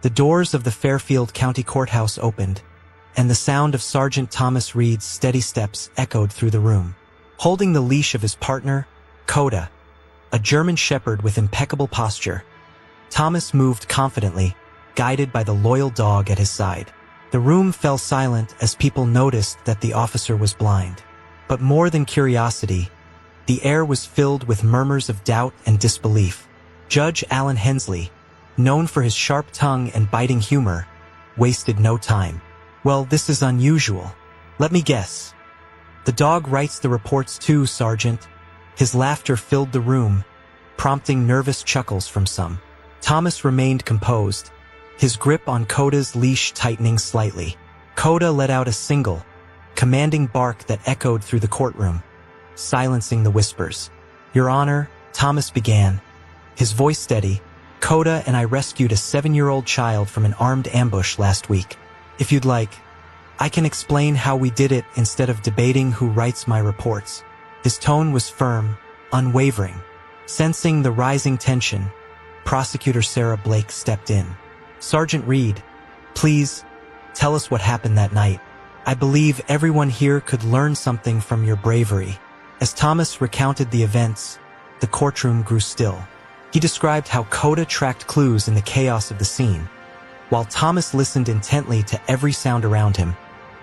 The doors of the Fairfield County Courthouse opened, and the sound of Sergeant Thomas Reed's steady steps echoed through the room. Holding the leash of his partner, Coda, a German shepherd with impeccable posture, Thomas moved confidently, guided by the loyal dog at his side. The room fell silent as people noticed that the officer was blind. But more than curiosity, the air was filled with murmurs of doubt and disbelief. Judge Allen Hensley, known for his sharp tongue and biting humor, wasted no time. "Well, this is unusual. Let me guess. The dog writes the reports too, Sergeant." His laughter filled the room, prompting nervous chuckles from some. Thomas remained composed, his grip on Coda's leash tightening slightly. Coda let out a single, commanding bark that echoed through the courtroom, silencing the whispers. "Your Honor," Thomas began, his voice steady, "Coda and I rescued a 7-year-old child from an armed ambush last week. If you'd like, I can explain how we did it instead of debating who writes my reports." His tone was firm, unwavering. Sensing the rising tension, Prosecutor Sarah Blake stepped in. "Sergeant Reed, please, tell us what happened that night. I believe everyone here could learn something from your bravery." As Thomas recounted the events, the courtroom grew still. He described how Coda tracked clues in the chaos of the scene, while Thomas listened intently to every sound around him,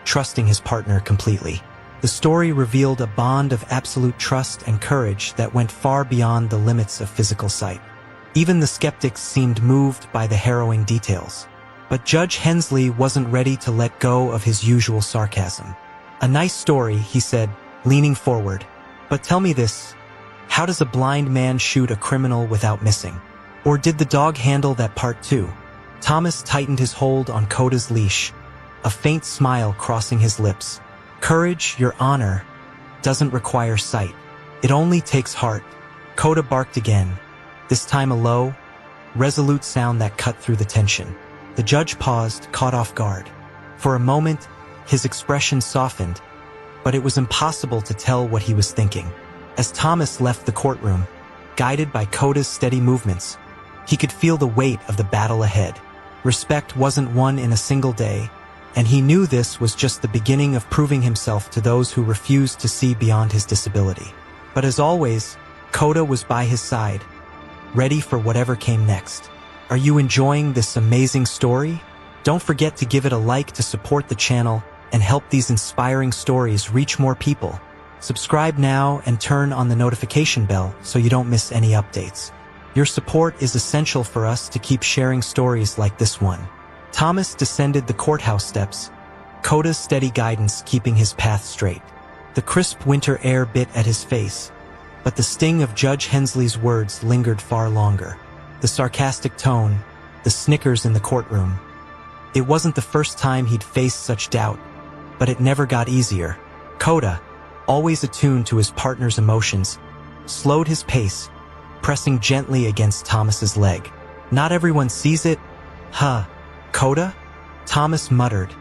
trusting his partner completely. The story revealed a bond of absolute trust and courage that went far beyond the limits of physical sight. Even the skeptics seemed moved by the harrowing details. But Judge Hensley wasn't ready to let go of his usual sarcasm. "A nice story," he said, leaning forward. "But tell me this, how does a blind man shoot a criminal without missing? Or did the dog handle that part too?" Thomas tightened his hold on Coda's leash, a faint smile crossing his lips. "Courage, Your Honor, doesn't require sight. It only takes heart." Coda barked again, this time a low, resolute sound that cut through the tension. The judge paused, caught off guard. For a moment, his expression softened, but it was impossible to tell what he was thinking. As Thomas left the courtroom, guided by Coda's steady movements, he could feel the weight of the battle ahead. Respect wasn't won in a single day, and he knew this was just the beginning of proving himself to those who refused to see beyond his disability. But as always, Coda was by his side, ready for whatever came next. Are you enjoying this amazing story? Don't forget to give it a like to support the channel and help these inspiring stories reach more people. Subscribe now and turn on the notification bell so you don't miss any updates. Your support is essential for us to keep sharing stories like this one. Thomas descended the courthouse steps, Coda's steady guidance keeping his path straight. The crisp winter air bit at his face, but the sting of Judge Hensley's words lingered far longer. The sarcastic tone, the snickers in the courtroom. It wasn't the first time he'd faced such doubt, but it never got easier. Coda, always attuned to his partner's emotions, slowed his pace, pressing gently against Thomas's leg. "Not everyone sees it, huh, Coda?" Thomas muttered,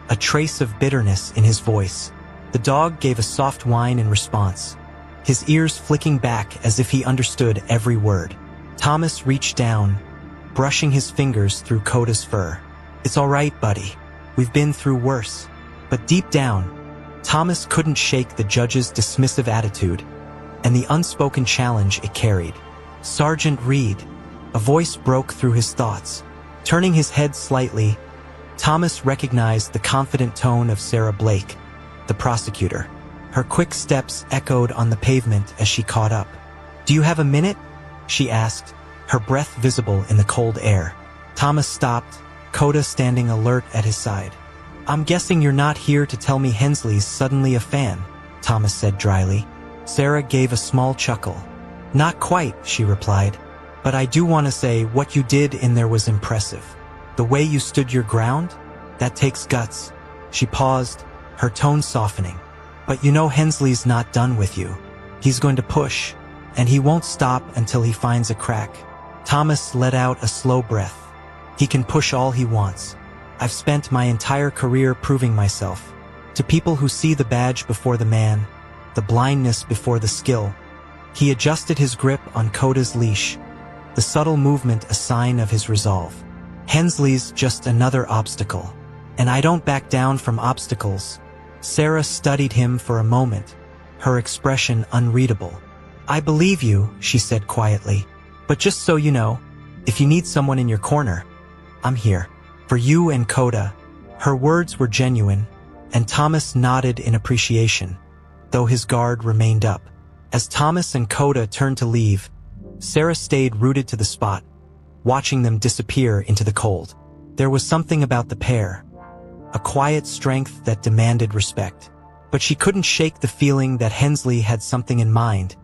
a trace of bitterness in his voice. The dog gave a soft whine in response, his ears flicking back as if he understood every word. Thomas reached down, brushing his fingers through Coda's fur. "It's all right, buddy. We've been through worse." But deep down, Thomas couldn't shake the judge's dismissive attitude and the unspoken challenge it carried. "Sergeant Reed," a voice broke through his thoughts. Turning his head slightly, Thomas recognized the confident tone of Sarah Blake, the prosecutor. Her quick steps echoed on the pavement as she caught up. "Do you have a minute?" she asked, her breath visible in the cold air. Thomas stopped, Coda standing alert at his side. "I'm guessing you're not here to tell me Hensley's suddenly a fan," Thomas said dryly. Sarah gave a small chuckle. "Not quite," she replied, "but I do want to say what you did in there was impressive. The way you stood your ground, that takes guts." She paused, her tone softening. "But you know Hensley's not done with you. He's going to push, and he won't stop until he finds a crack." Thomas let out a slow breath. "He can push all he wants. I've spent my entire career proving myself. To people who see the badge before the man, the blindness before the skill." He adjusted his grip on Coda's leash, the subtle movement a sign of his resolve. Hensley's just another obstacle. And I don't back down from obstacles. Sarah studied him for a moment, her expression unreadable. I believe you, she said quietly. But just so you know, if you need someone in your corner, I'm here. For you and Coda. Her words were genuine, and Thomas nodded in appreciation, though his guard remained up. As Thomas and Coda turned to leave, Sarah stayed rooted to the spot, watching them disappear into the cold. There was something about the pair, a quiet strength that demanded respect. But she couldn't shake the feeling that Hensley had something in mind,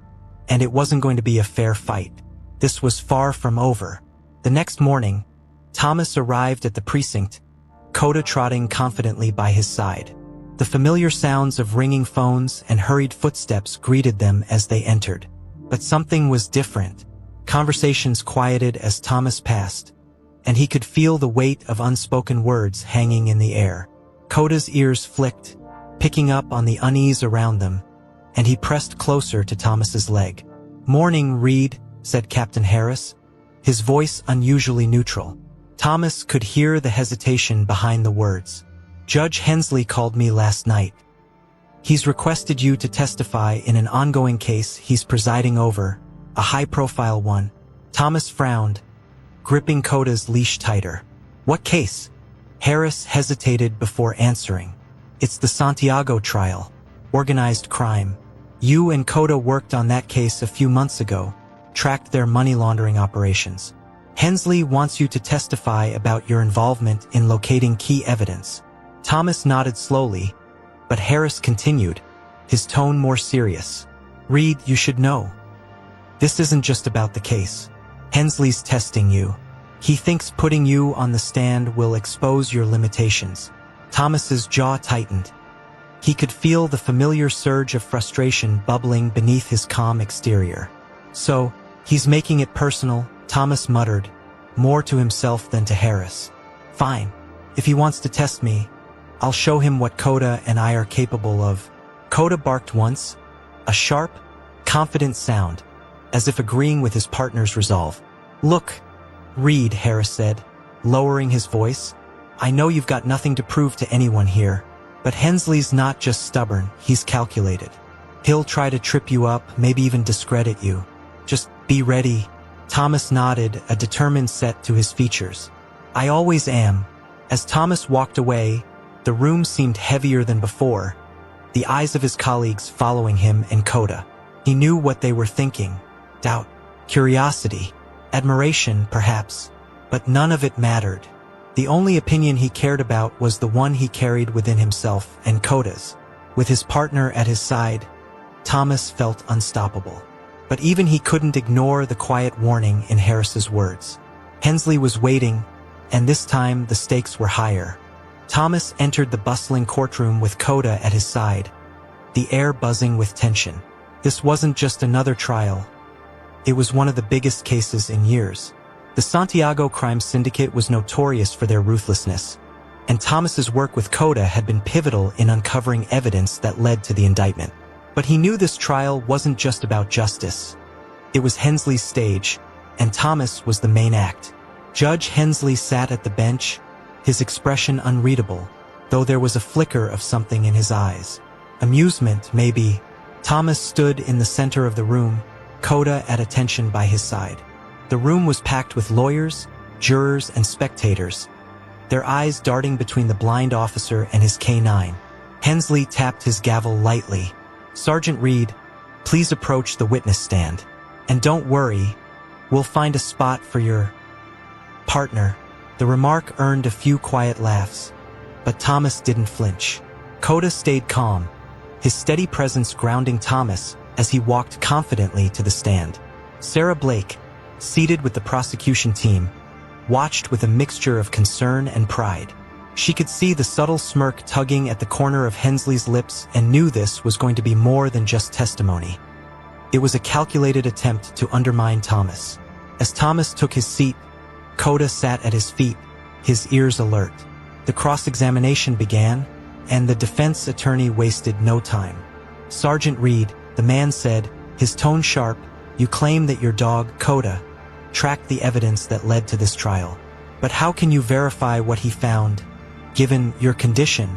and it wasn't going to be a fair fight. This was far from over. The next morning, Thomas arrived at the precinct, Coda trotting confidently by his side. The familiar sounds of ringing phones and hurried footsteps greeted them as they entered. But something was different. Conversations quieted as Thomas passed, and he could feel the weight of unspoken words hanging in the air. Coda's ears flicked, picking up on the unease around them, and he pressed closer to Thomas's leg. "Morning, Reed," said Captain Harris, his voice unusually neutral. Thomas could hear the hesitation behind the words. "Judge Hensley called me last night. He's requested you to testify in an ongoing case he's presiding over, a high-profile one." Thomas frowned, gripping Coda's leash tighter. "What case?" Harris hesitated before answering. "It's the Santiago trial. Organized crime. You and Coda worked on that case a few months ago, tracked their money laundering operations. Hensley wants you to testify about your involvement in locating key evidence." Thomas nodded slowly, but Harris continued, his tone more serious. "Reed, you should know. This isn't just about the case. Hensley's testing you. He thinks putting you on the stand will expose your limitations." Thomas's jaw tightened. He could feel the familiar surge of frustration bubbling beneath his calm exterior. "So, he's making it personal," Thomas muttered, more to himself than to Harris. "Fine. If he wants to test me, I'll show him what Coda and I are capable of." Coda barked once, a sharp, confident sound, as if agreeing with his partner's resolve. "Look, Reed," Harris said, lowering his voice, "I know you've got nothing to prove to anyone here, but Hensley's not just stubborn, he's calculated. He'll try to trip you up, maybe even discredit you. Just be ready." Thomas nodded, a determined set to his features. "I always am." As Thomas walked away, the room seemed heavier than before, the eyes of his colleagues following him and Coda. He knew what they were thinking. Doubt, curiosity, admiration, perhaps. But none of it mattered. The only opinion he cared about was the one he carried within himself and Coda's. With his partner at his side, Thomas felt unstoppable. But even he couldn't ignore the quiet warning in Harris's words. Hensley was waiting, and this time the stakes were higher. Thomas entered the bustling courtroom with Coda at his side, the air buzzing with tension. This wasn't just another trial. It was one of the biggest cases in years. The Santiago crime syndicate was notorious for their ruthlessness, and Thomas's work with Coda had been pivotal in uncovering evidence that led to the indictment. But he knew this trial wasn't just about justice. It was Hensley's stage, and Thomas was the main act. Judge Hensley sat at the bench, his expression unreadable, though there was a flicker of something in his eyes. Amusement, maybe. Thomas stood in the center of the room, Coda at attention by his side. The room was packed with lawyers, jurors, and spectators, their eyes darting between the blind officer and his K9. Hensley tapped his gavel lightly. "Sergeant Reed, please approach the witness stand. And don't worry, we'll find a spot for your partner." The remark earned a few quiet laughs, but Thomas didn't flinch. Coda stayed calm, his steady presence grounding Thomas as he walked confidently to the stand. Sarah Blake, seated with the prosecution team, watched with a mixture of concern and pride. She could see the subtle smirk tugging at the corner of Hensley's lips and knew this was going to be more than just testimony. It was a calculated attempt to undermine Thomas. As Thomas took his seat, Coda sat at his feet, his ears alert. The cross-examination began, and the defense attorney wasted no time. "Sergeant Reed," the man said, his tone sharp, "you claim that your dog, Coda, tracked the evidence that led to this trial. But how can you verify what he found, given your condition?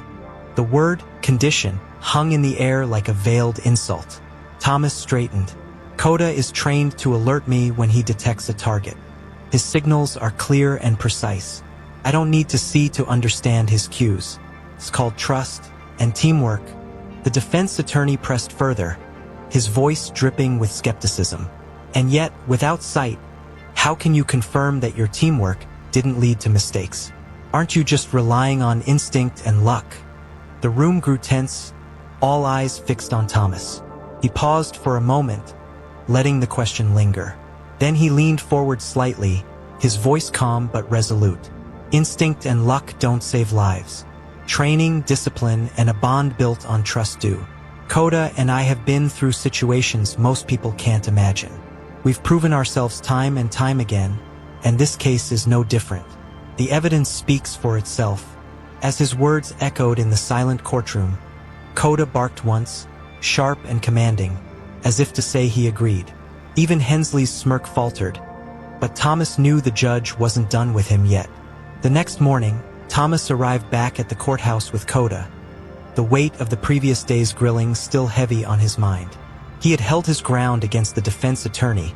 The word condition hung in the air like a veiled insult. Thomas straightened. Coda is trained to alert me when he detects a target. His signals are clear and precise. I don't need to see to understand his cues. It's called trust and teamwork. The defense attorney pressed further, his voice dripping with skepticism. And yet, without sight, how can you confirm that your teamwork didn't lead to mistakes? Aren't you just relying on instinct and luck? The room grew tense, all eyes fixed on Thomas. He paused for a moment, letting the question linger. Then he leaned forward slightly, his voice calm but resolute. Instinct and luck don't save lives. Training, discipline, and a bond built on trust do. Coda and I have been through situations most people can't imagine. We've proven ourselves time and time again, and this case is no different. The evidence speaks for itself. As his words echoed in the silent courtroom, Coda barked once, sharp and commanding, as if to say he agreed. Even Hensley's smirk faltered, but Thomas knew the judge wasn't done with him yet. The next morning, Thomas arrived back at the courthouse with Coda, the weight of the previous day's grilling still heavy on his mind. He had held his ground against the defense attorney,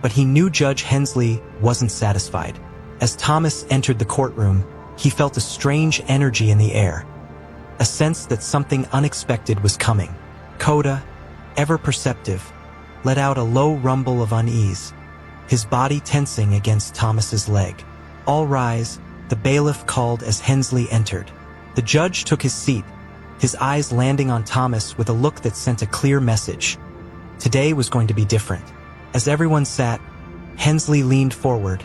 but he knew Judge Hensley wasn't satisfied. As Thomas entered the courtroom, he felt a strange energy in the air, a sense that something unexpected was coming. Coda, ever perceptive, let out a low rumble of unease, his body tensing against Thomas's leg. "All rise," the bailiff called as Hensley entered. The judge took his seat, his eyes landing on Thomas with a look that sent a clear message. Today was going to be different. As everyone sat, Hensley leaned forward,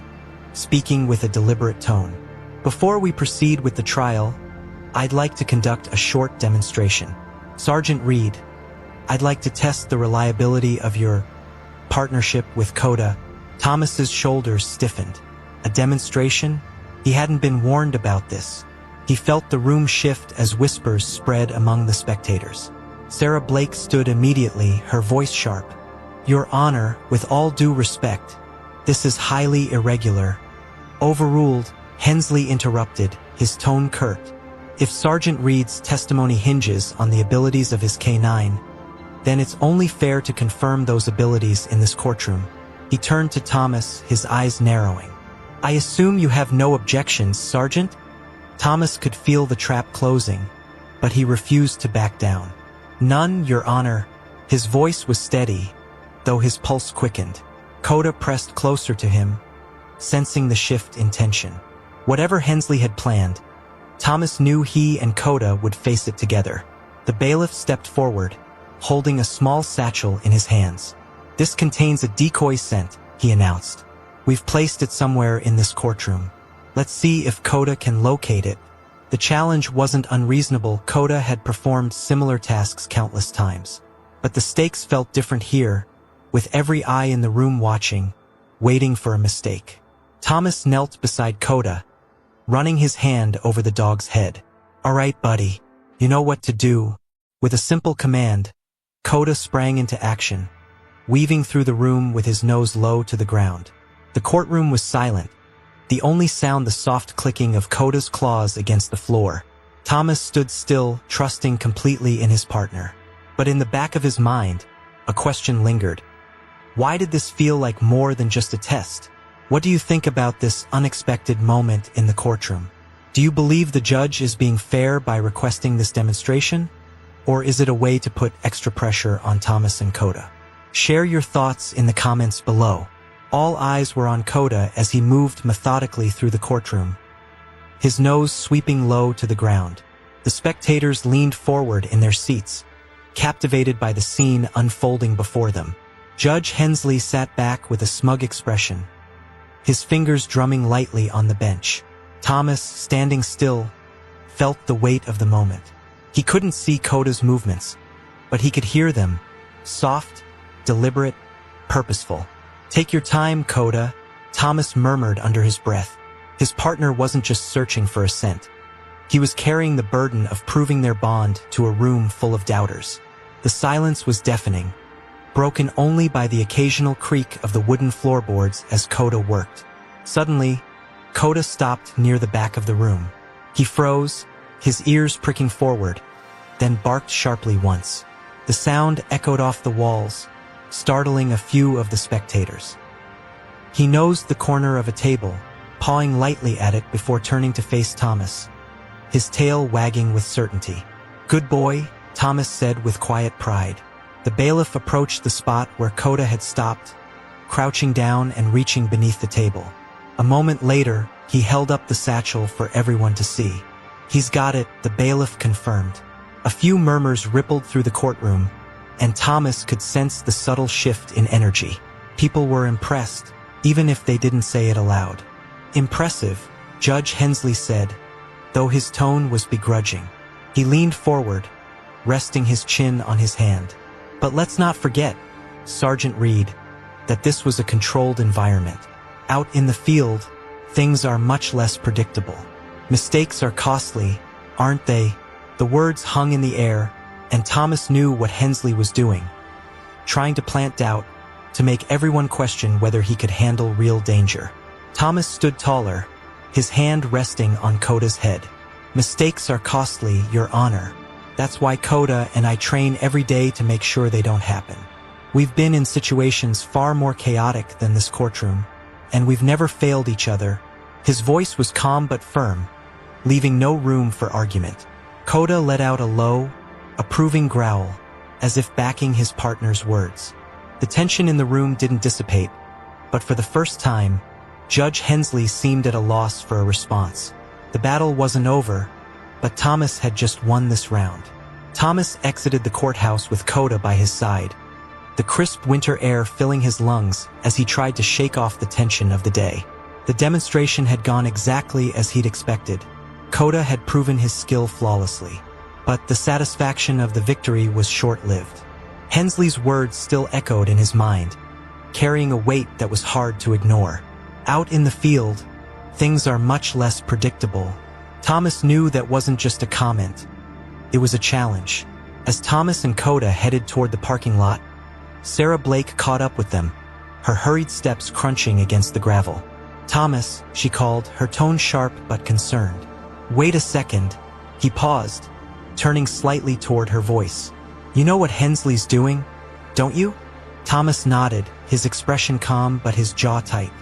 speaking with a deliberate tone. "Before we proceed with the trial, I'd like to conduct a short demonstration. Sergeant Reed, I'd like to test the reliability of your partnership with Coda." Thomas's shoulders stiffened. A demonstration? He hadn't been warned about this. He felt the room shift as whispers spread among the spectators. Sarah Blake stood immediately, her voice sharp. "Your Honor, with all due respect, this is highly irregular." "Overruled," Hensley interrupted, his tone curt. "If Sergeant Reed's testimony hinges on the abilities of his K9, then it's only fair to confirm those abilities in this courtroom." He turned to Thomas, his eyes narrowing. "I assume you have no objections, Sergeant?" Thomas could feel the trap closing, but he refused to back down. "None, Your Honor." His voice was steady, though his pulse quickened. Coda pressed closer to him, sensing the shift in tension. Whatever Hensley had planned, Thomas knew he and Coda would face it together. The bailiff stepped forward, holding a small satchel in his hands. "This contains a decoy scent," he announced. "We've placed it somewhere in this courtroom. Let's see if Coda can locate it." The challenge wasn't unreasonable. Coda had performed similar tasks countless times. But the stakes felt different here, with every eye in the room watching, waiting for a mistake. Thomas knelt beside Coda, running his hand over the dog's head. "All right, buddy, you know what to do." With a simple command, Coda sprang into action, weaving through the room with his nose low to the ground. The courtroom was silent, the only sound the soft clicking of Coda's claws against the floor. Thomas stood still, trusting completely in his partner. But in the back of his mind, a question lingered. Why did this feel like more than just a test? What do you think about this unexpected moment in the courtroom? Do you believe the judge is being fair by requesting this demonstration? Or is it a way to put extra pressure on Thomas and Coda? Share your thoughts in the comments below. All eyes were on Coda as he moved methodically through the courtroom, his nose sweeping low to the ground. The spectators leaned forward in their seats, captivated by the scene unfolding before them. Judge Hensley sat back with a smug expression, his fingers drumming lightly on the bench. Thomas, standing still, felt the weight of the moment. He couldn't see Coda's movements, but he could hear them, soft, deliberate, purposeful. "Take your time, Coda," Thomas murmured under his breath. His partner wasn't just searching for a scent. He was carrying the burden of proving their bond to a room full of doubters. The silence was deafening, broken only by the occasional creak of the wooden floorboards as Coda worked. Suddenly, Kota stopped near the back of the room. He froze, his ears pricking forward, then barked sharply once. The sound echoed off the walls, startling a few of the spectators. He nosed the corner of a table, pawing lightly at it before turning to face Thomas, his tail wagging with certainty. "Good boy," Thomas said with quiet pride. The bailiff approached the spot where Kota had stopped, crouching down and reaching beneath the table. A moment later, he held up the satchel for everyone to see. "He's got it," the bailiff confirmed. A few murmurs rippled through the courtroom, and Thomas could sense the subtle shift in energy. People were impressed, even if they didn't say it aloud. "Impressive," Judge Hensley said, though his tone was begrudging. He leaned forward, resting his chin on his hand. "But let's not forget, Sergeant Reed, that this was a controlled environment. Out in the field, things are much less predictable. Mistakes are costly, aren't they?" The words hung in the air, and Thomas knew what Hensley was doing, trying to plant doubt, to make everyone question whether he could handle real danger. Thomas stood taller, his hand resting on Kota's head. "Mistakes are costly, Your Honor. That's why Kota and I train every day to make sure they don't happen. We've been in situations far more chaotic than this courtroom, and we've never failed each other." His voice was calm but firm, leaving no room for argument. Kota let out a low, approving growl, as if backing his partner's words. The tension in the room didn't dissipate, but for the first time, Judge Hensley seemed at a loss for a response. The battle wasn't over, but Thomas had just won this round. Thomas exited the courthouse with Kota by his side, the crisp winter air filling his lungs as he tried to shake off the tension of the day. The demonstration had gone exactly as he'd expected. Kota had proven his skill flawlessly, but the satisfaction of the victory was short-lived. Hensley's words still echoed in his mind, carrying a weight that was hard to ignore. Out in the field, things are much less predictable. Thomas knew that wasn't just a comment. It was a challenge. As Thomas and Kota headed toward the parking lot, Sarah Blake caught up with them, her hurried steps crunching against the gravel. "Thomas," she called, her tone sharp but concerned. "Wait a second." He paused, turning slightly toward her voice. "You know what Hensley's doing, don't you?" Thomas nodded, his expression calm but his jaw tight.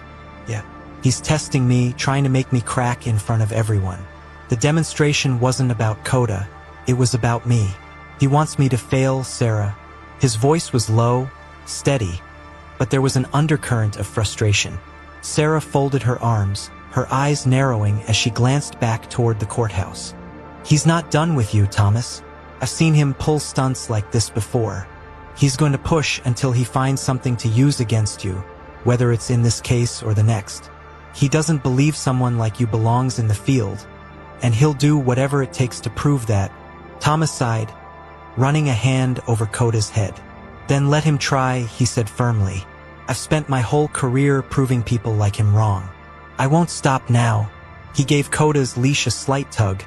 "Yeah. He's testing me, trying to make me crack in front of everyone. The demonstration wasn't about Kota, it was about me. He wants me to fail, Sarah." His voice was low, steady, but there was an undercurrent of frustration. Sarah folded her arms, her eyes narrowing as she glanced back toward the courthouse. "He's not done with you, Thomas. I've seen him pull stunts like this before. He's going to push until he finds something to use against you, whether it's in this case or the next. He doesn't believe someone like you belongs in the field, and he'll do whatever it takes to prove that." Thomas sighed, running a hand over Kota's head. "Then let him try," he said firmly. "I've spent my whole career proving people like him wrong. I won't stop now." He gave Kota's leash a slight tug,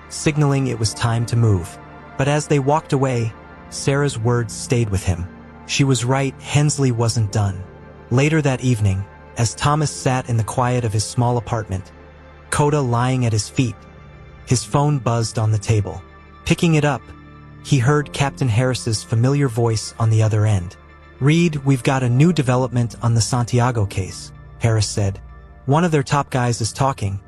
signaling it was time to move. But as they walked away, Sarah's words stayed with him. She was right, Hensley wasn't done. Later that evening, as Thomas sat in the quiet of his small apartment, Kota lying at his feet, his phone buzzed on the table. Picking it up, he heard Captain Harris's familiar voice on the other end. "Reed, we've got a new development on the Santiago case," Harris said. "One of their top guys is talking,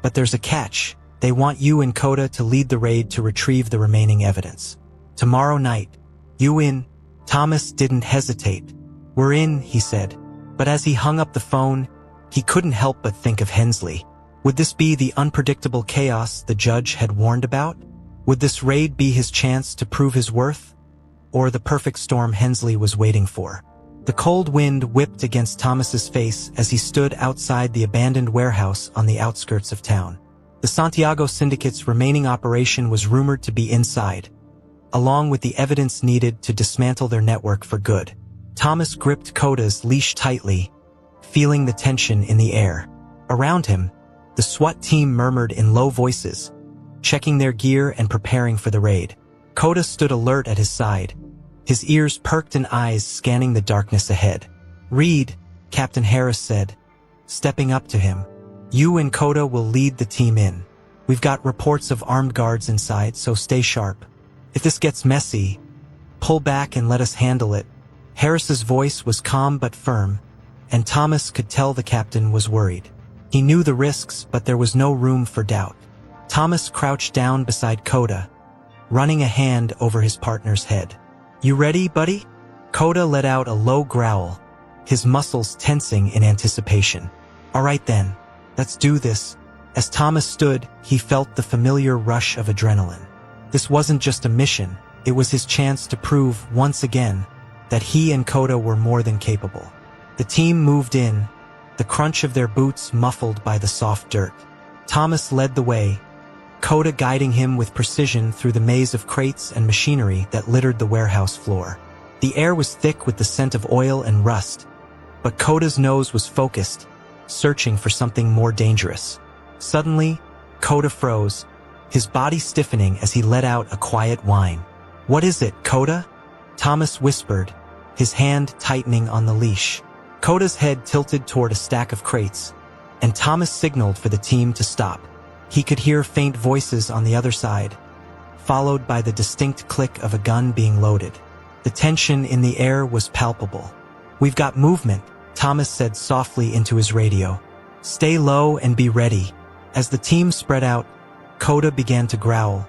but there's a catch. They want you and Kota to lead the raid to retrieve the remaining evidence. Tomorrow night. You in?" Thomas didn't hesitate. "We're in," he said. But as he hung up the phone, he couldn't help but think of Hensley. Would this be the unpredictable chaos the judge had warned about? Would this raid be his chance to prove his worth? Or the perfect storm Hensley was waiting for? The cold wind whipped against Thomas's face as he stood outside the abandoned warehouse on the outskirts of town. The Santiago Syndicate's remaining operation was rumored to be inside, along with the evidence needed to dismantle their network for good. Thomas gripped Kota's leash tightly, feeling the tension in the air. Around him, the SWAT team murmured in low voices, checking their gear and preparing for the raid. Kota stood alert at his side, his ears perked and eyes scanning the darkness ahead. "Reed," Captain Harris said, stepping up to him. You and Kota will lead the team in. We've got reports of armed guards inside, so stay sharp. If this gets messy, pull back and let us handle it." Harris's voice was calm but firm, and Thomas could tell the captain was worried. He knew the risks, but there was no room for doubt. Thomas crouched down beside Kota, running a hand over his partner's head. "You ready, buddy?" Kota let out a low growl, his muscles tensing in anticipation. "All right then, let's do this." As Thomas stood, he felt the familiar rush of adrenaline. This wasn't just a mission, it was his chance to prove, once again, that he and Kota were more than capable. The team moved in, the crunch of their boots muffled by the soft dirt. Thomas led the way, Kota guiding him with precision through the maze of crates and machinery that littered the warehouse floor. The air was thick with the scent of oil and rust, but Kota's nose was focused, searching for something more dangerous. Suddenly, Kota froze, his body stiffening as he let out a quiet whine. "What is it, Kota?" Thomas whispered, his hand tightening on the leash. Kota's head tilted toward a stack of crates, and Thomas signaled for the team to stop. He could hear faint voices on the other side, followed by the distinct click of a gun being loaded. The tension in the air was palpable. "We've got movement," Thomas said softly into his radio. "Stay low and be ready." As the team spread out, Kota began to growl,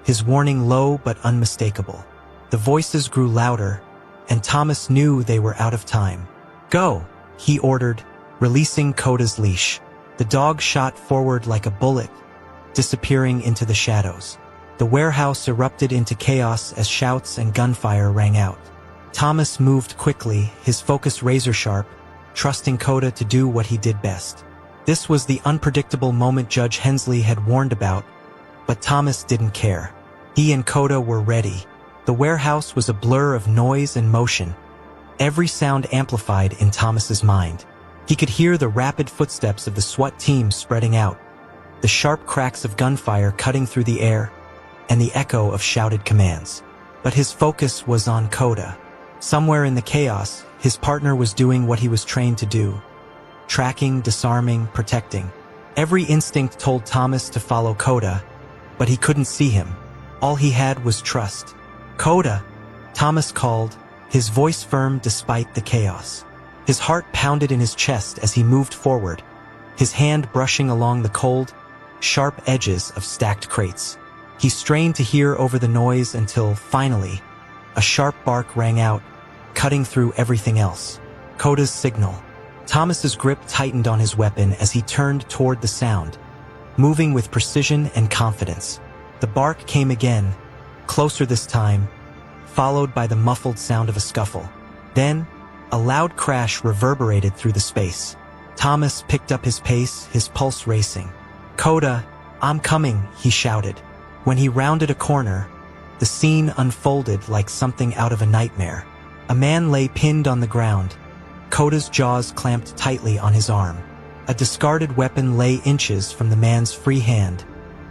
his warning low but unmistakable. The voices grew louder, and Thomas knew they were out of time. "Go," he ordered, releasing Kota's leash. The dog shot forward like a bullet, disappearing into the shadows. The warehouse erupted into chaos as shouts and gunfire rang out. Thomas moved quickly, his focus razor-sharp, trusting Kota to do what he did best. This was the unpredictable moment Judge Hensley had warned about, but Thomas didn't care. He and Kota were ready. The warehouse was a blur of noise and motion, every sound amplified in Thomas's mind. He could hear the rapid footsteps of the SWAT team spreading out, the sharp cracks of gunfire cutting through the air, and the echo of shouted commands. But his focus was on Kota. Somewhere in the chaos, his partner was doing what he was trained to do: tracking, disarming, protecting. Every instinct told Thomas to follow Kota, but he couldn't see him. All he had was trust. "Kota," Thomas called, his voice firm despite the chaos. His heart pounded in his chest as he moved forward, his hand brushing along the cold, sharp edges of stacked crates. He strained to hear over the noise until, finally, a sharp bark rang out, cutting through everything else. Kota's signal. Thomas's grip tightened on his weapon as he turned toward the sound, moving with precision and confidence. The bark came again, closer this time, followed by the muffled sound of a scuffle. Then, a loud crash reverberated through the space. Thomas picked up his pace, his pulse racing. "Kota, I'm coming," he shouted. When he rounded a corner, the scene unfolded like something out of a nightmare. A man lay pinned on the ground, Kota's jaws clamped tightly on his arm. A discarded weapon lay inches from the man's free hand,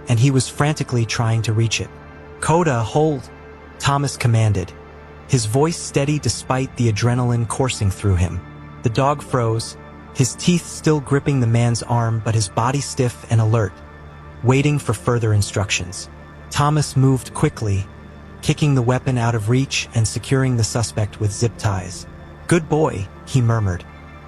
and he was frantically trying to reach it. "Kota, hold," Thomas commanded, his voice steady despite the adrenaline coursing through him. The dog froze, his teeth still gripping the man's arm but his body stiff and alert, waiting for further instructions. Thomas moved quickly, kicking the weapon out of reach and securing the suspect with zip ties. "Good boy," he murmured,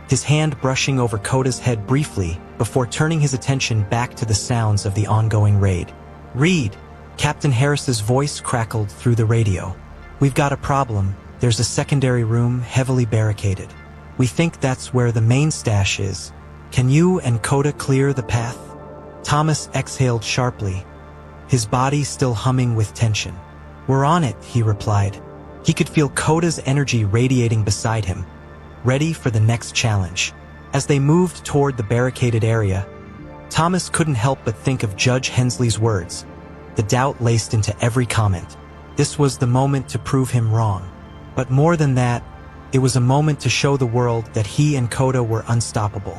his hand brushing over Kota's head briefly before turning his attention back to the sounds of the ongoing raid. "Reed," Captain Harris's voice crackled through the radio. "We've got a problem. There's a secondary room heavily barricaded. We think that's where the main stash is. Can you and Kota clear the path?" Thomas exhaled sharply, his body still humming with tension. "We're on it," he replied. He could feel Kota's energy radiating beside him, ready for the next challenge. As they moved toward the barricaded area, Thomas couldn't help but think of Judge Hensley's words, the doubt laced into every comment. This was the moment to prove him wrong. But more than that, it was a moment to show the world that he and Kota were unstoppable,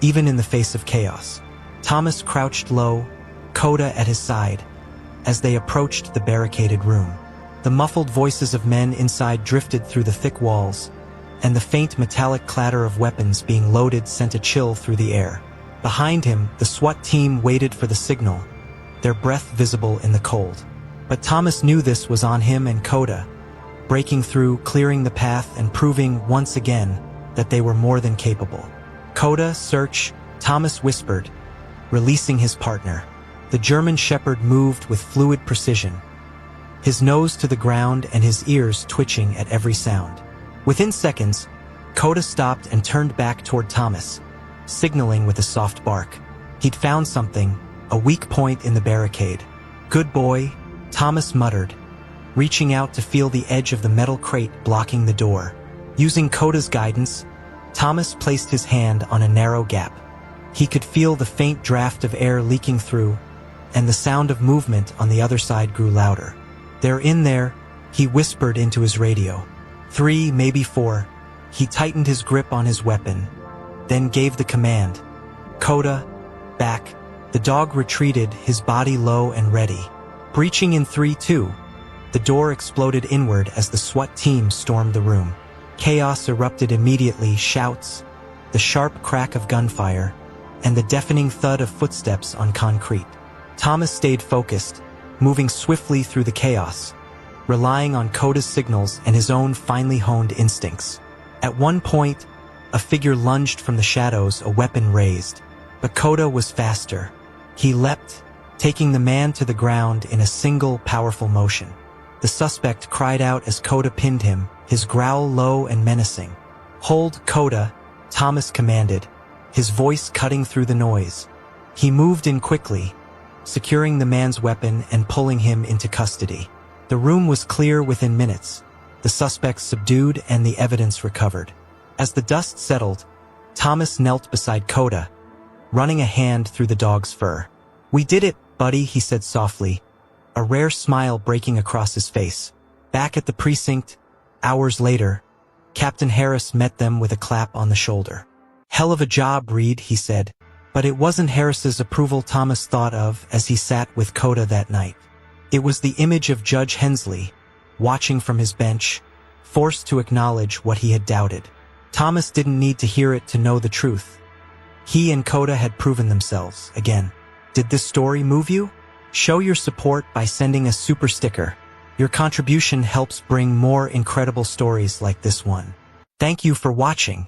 even in the face of chaos. Thomas crouched low, Kota at his side, as they approached the barricaded room. The muffled voices of men inside drifted through the thick walls, and the faint metallic clatter of weapons being loaded sent a chill through the air. Behind him, the SWAT team waited for the signal, their breath visible in the cold. But Thomas knew this was on him and Coda, breaking through, clearing the path, and proving once again that they were more than capable. Coda, search, Thomas whispered, releasing his partner. The German Shepherd moved with fluid precision, his nose to the ground and his ears twitching at every sound. Within seconds, Coda stopped and turned back toward Thomas, signaling with a soft bark. He'd found something, a weak point in the barricade. "Good boy," Thomas muttered, reaching out to feel the edge of the metal crate blocking the door. Using Coda's guidance, Thomas placed his hand on a narrow gap. He could feel the faint draft of air leaking through, and the sound of movement on the other side grew louder. "They're in there," he whispered into his radio. 3, maybe 4. He tightened his grip on his weapon, then gave the command. "Coda, back." The dog retreated, his body low and ready. Breaching in 3, 2. The door exploded inward as the SWAT team stormed the room. Chaos erupted immediately, shouts, the sharp crack of gunfire, and the deafening thud of footsteps on concrete. Thomas stayed focused, moving swiftly through the chaos, relying on Coda's signals and his own finely honed instincts. At one point, a figure lunged from the shadows, a weapon raised. But Coda was faster. He leapt, taking the man to the ground in a single powerful motion. The suspect cried out as Coda pinned him, his growl low and menacing. "Hold, Coda," Thomas commanded, his voice cutting through the noise. He moved in quickly, securing the man's weapon and pulling him into custody. The room was clear within minutes, the suspects subdued and the evidence recovered. As the dust settled, Thomas knelt beside Coda, running a hand through the dog's fur. "We did it, buddy," he said softly, a rare smile breaking across his face. Back at the precinct, hours later, Captain Harris met them with a clap on the shoulder. "Hell of a job, Reed," he said. But it wasn't Harris's approval Thomas thought of as he sat with Coda that night. It was the image of Judge Hensley, watching from his bench, forced to acknowledge what he had doubted. Thomas didn't need to hear it to know the truth. He and Coda had proven themselves again. Did this story move you? Show your support by sending a super sticker. Your contribution helps bring more incredible stories like this one. Thank you for watching.